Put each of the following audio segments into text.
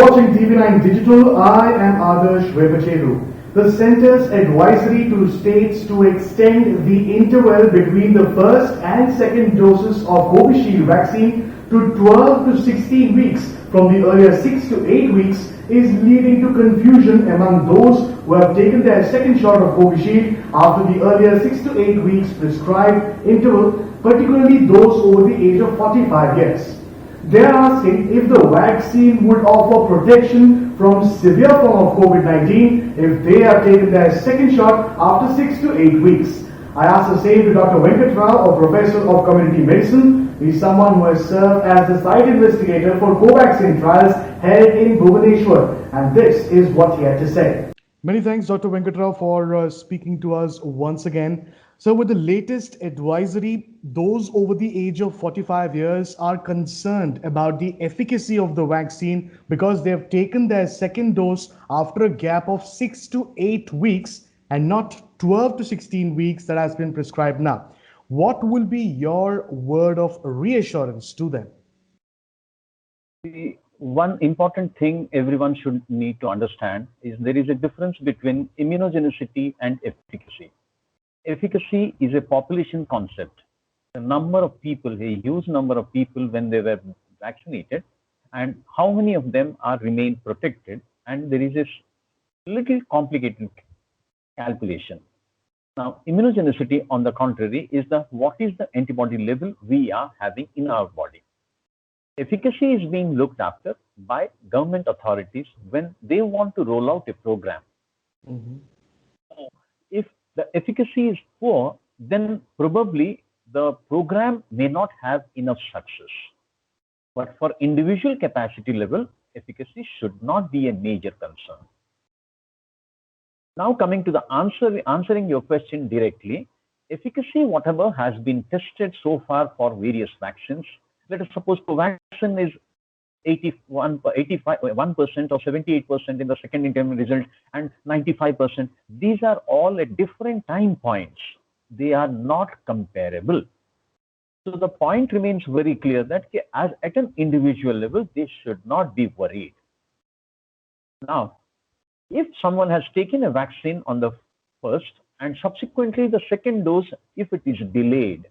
watching TV9 Digital. I am Adarsh Revacheru. The Centre's advisory to states to extend the interval between the first and second doses of Covishield vaccine to 12 to 16 weeks from the earlier 6 to 8 weeks is leading to confusion among those who have taken their second shot of Covishield after the earlier 6 to 8 weeks prescribed interval, particularly those over the age of 45 years. They are asking if the vaccine would offer protection from severe form of COVID-19 if they have taken their second shot after 6 to 8 weeks. I asked the same to Dr. Venkat Rao, a professor of community medicine. He is someone who has served as the site investigator for Covaxin trials held in Bhubaneswar, and this is what he had to say. Many thanks, Dr. Venkat Rao, for speaking to us once again. So with the latest advisory, those over the age of 45 years are concerned about the efficacy of the vaccine because they have taken their second dose after a gap of 6 to 8 weeks and not 12 to 16 weeks that has been prescribed now. What will be your word of reassurance to them? The one important thing everyone should need to understand is there is a difference between immunogenicity and efficacy. Efficacy is a population concept. The number of people, a huge number of people when they were vaccinated, and how many of them are remain protected, and there is a little complicated calculation. Now, immunogenicity, on the contrary, is what is the antibody level we are having in our body. Efficacy is being looked after by government authorities when they want to roll out a program. So if the efficacy is poor, then probably the program may not have enough success. But for individual capacity level, efficacy should not be a major concern. Now coming to the answering your question directly, efficacy, whatever has been tested so far for various vaccines, let us suppose Covaxin is 81% or 78% in the second interim result and 95%. These are all at different time points. They are not comparable. So the point remains very clear that as at an individual level, they should not be worried. Now, if someone has taken a vaccine on the first and subsequently the second dose, if it is delayed,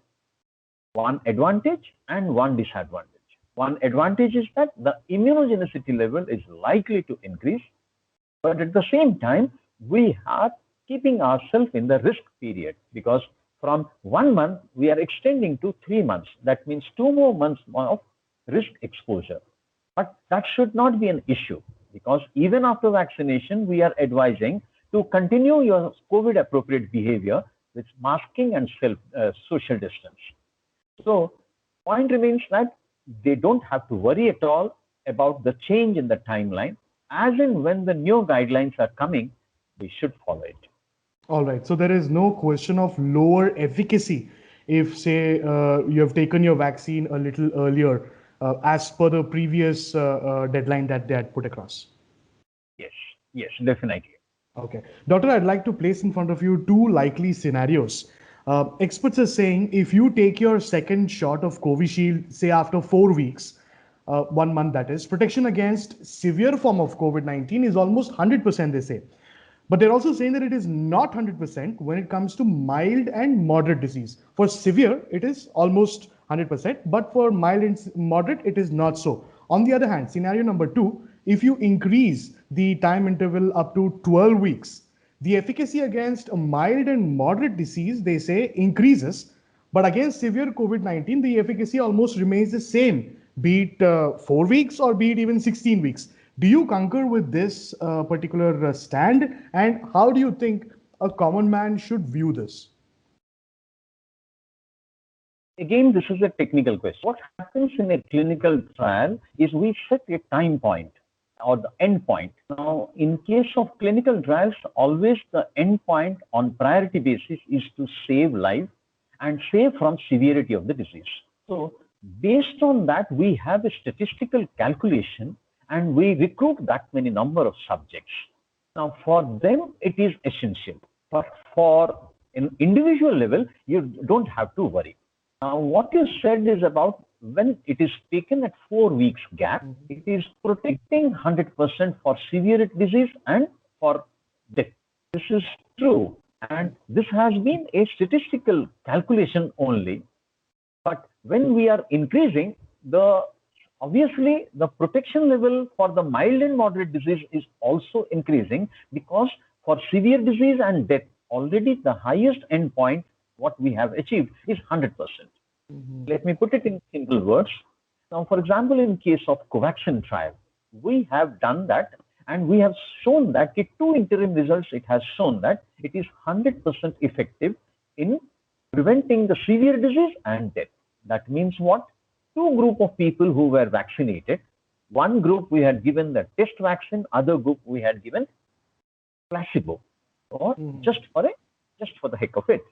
one advantage and one disadvantage. One advantage is that the immunogenicity level is likely to increase, but at the same time, we are keeping ourselves in the risk period because from 1 month, we are extending to 3 months. That means 2 more months of risk exposure. But that should not be an issue because even after vaccination, we are advising to continue your COVID appropriate behavior with masking and social distance. So point remains that they don't have to worry at all about the change in the timeline. As in when the new guidelines are coming, they should follow it. All right. So there is no question of lower efficacy if, say, you have taken your vaccine a little earlier as per the previous deadline that they had put across. Yes, definitely. Okay. Doctor, I'd like to place in front of you 2 likely scenarios. Experts are saying if you take your second shot of Covishield, say after 4 weeks, 1 month that is, protection against severe form of COVID-19 is almost 100%, they say. But they're also saying that it is not 100% when it comes to mild and moderate disease. For severe, it is almost 100%, but for mild and moderate, it is not so. On the other hand, scenario number 2, if you increase the time interval up to 12 weeks, the efficacy against a mild and moderate disease, they say, increases, but against severe COVID-19, the efficacy almost remains the same, be it 4 weeks or be it even 16 weeks. Do you concur with this particular stand? And how do you think a common man should view this? Again, this is a technical question. What happens in a clinical trial is we set a time point or the end point. Now, in case of clinical trials, always the end point on priority basis is to save life and save from severity of the disease. So based on that, we have a statistical calculation and we recruit that many number of subjects. Now, for them, it is essential. But for an individual level, you don't have to worry. Now, what you said is about when it is taken at 4 weeks gap, it is protecting 100% for severe disease and for death. This is true. And this has been a statistical calculation only. But when we are increasing, obviously the protection level for the mild and moderate disease is also increasing, because for severe disease and death, already the highest endpoint what we have achieved is 100%. Let me put it in simple words. Now, for example, in case of Covaxin trial, we have done that, and we have shown that in 2 interim results, it has shown that it is 100% effective in preventing the severe disease and death. That means what? 2 group of people who were vaccinated. One group we had given the test vaccine, other group we had given placebo, or just for the heck of it,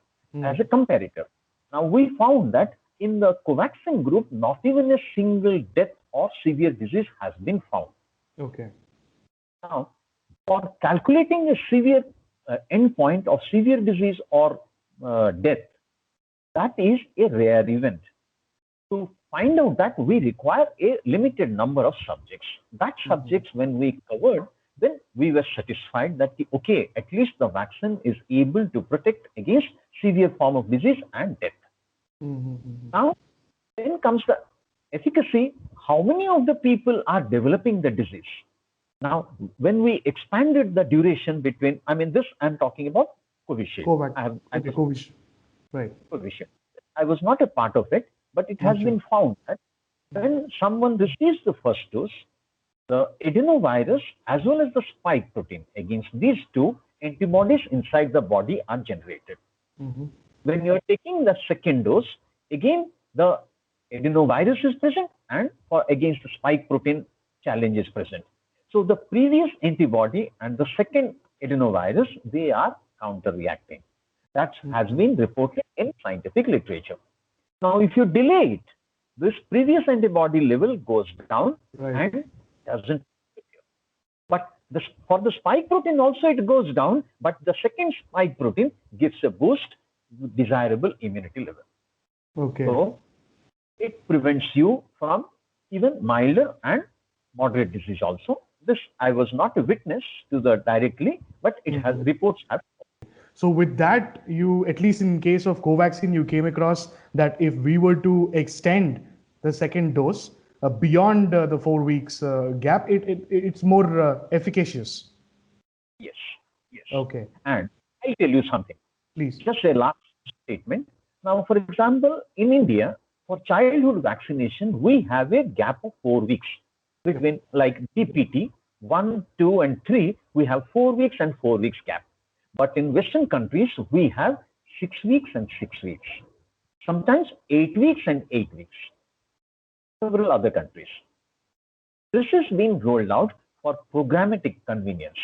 as a comparator. Now, we found that in the Covaxin group, not even a single death or severe disease has been found. Okay. Now, for calculating a severe endpoint of severe disease or death, that is a rare event. To find out that, we require a limited number of subjects. That subjects, when we covered, then we were satisfied that, okay, at least the vaccine is able to protect against severe form of disease and death. Now, then comes the efficacy. How many of the people are developing the disease? Now, when we expanded the duration between, this I'm talking about Covishield. Covishield. Right. Covishield. I was not a part of it, but it has been found that when someone receives the first dose, the adenovirus as well as the spike protein, against these 2 antibodies inside the body are generated. When you are taking the second dose, again the adenovirus is present, and against the spike protein challenge is present. So the previous antibody and the second adenovirus, they are counter-reacting. That has been reported in scientific literature. Now, if you delay it, this previous antibody level goes down and doesn't. But for the spike protein also it goes down, but the second spike protein gives a boost with desirable immunity level. Okay. So it prevents you from even milder and moderate disease also. This I was not a witness to the directly, but it has reports have. So with that, you, at least in case of Covaxin, you came across that if we were to extend the second dose beyond the 4 weeks gap, it's more efficacious. Yes. Okay. And I'll tell you something. Please. Just a last statement. Now, for example, in India, for childhood vaccination, we have a gap of 4 weeks between, like DPT 1, 2, and 3. We have 4 weeks and 4 weeks gap. But in Western countries, we have 6 weeks and 6 weeks. Sometimes 8 weeks and 8 weeks. Several other countries. This is being rolled out for programmatic convenience.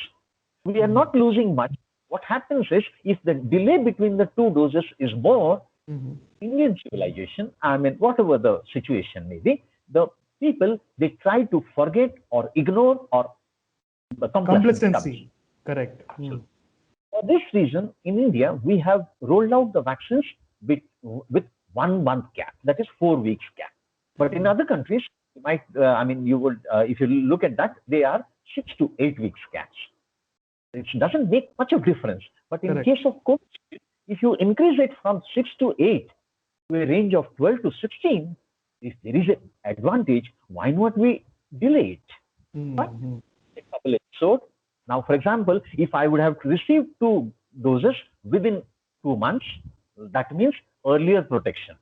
We are not losing much. What happens is, if the delay between the 2 doses is more, Indian civilization, whatever the situation may be, the people, they try to forget or ignore, or complacency. Correct. For this reason, in India, we have rolled out the vaccines with 1 month gap, that is 4 weeks gap. But in other countries, you might, you would, if you look at that, they are 6 to 8 weeks gaps. It doesn't make much of difference. But in case of COVID, if you increase it from 6 to 8 to a range of 12 to 16, if there is an advantage, why not we delay it? But a couple episodes. Now, for example, if I would have received 2 doses within 2 months, that means earlier protection.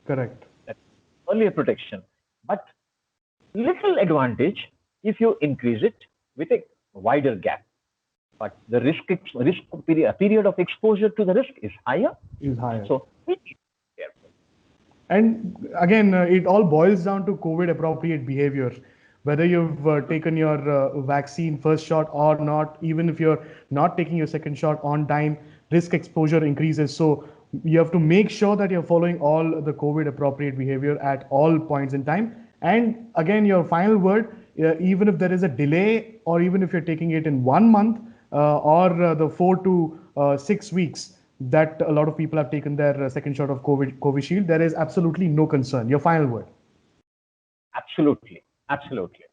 Correct. Earlier protection. But little advantage if you increase it with a wider gap. But the period of exposure to the risk is higher. So we need to be careful. And again, it all boils down to COVID appropriate behavior. Whether you've taken your vaccine first shot or not, even if you're not taking your second shot on time, risk exposure increases. So you have to make sure that you're following all the COVID appropriate behavior at all points in time. And again, your final word, even if there is a delay, or even if you're taking it in 1 month or the 4 to 6 weeks that a lot of people have taken their second shot of Covishield, there is absolutely no concern. Your final word. Absolutely. Absolutely.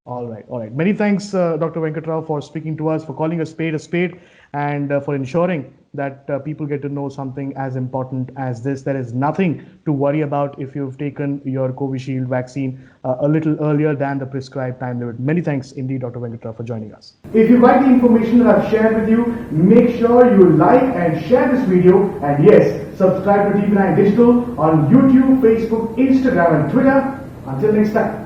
All right, all right. Many thanks, Dr. Venkatrao, for speaking to us, for calling a spade, and for ensuring that people get to know something as important as this. There is nothing to worry about if you've taken your Covishield vaccine a little earlier than the prescribed time limit. Many thanks indeed, Dr. Venkatrao, for joining us. If you like the information that I've shared with you, make sure you like and share this video, and yes, subscribe to TV9 Digital on YouTube, Facebook, Instagram and Twitter. Until next time.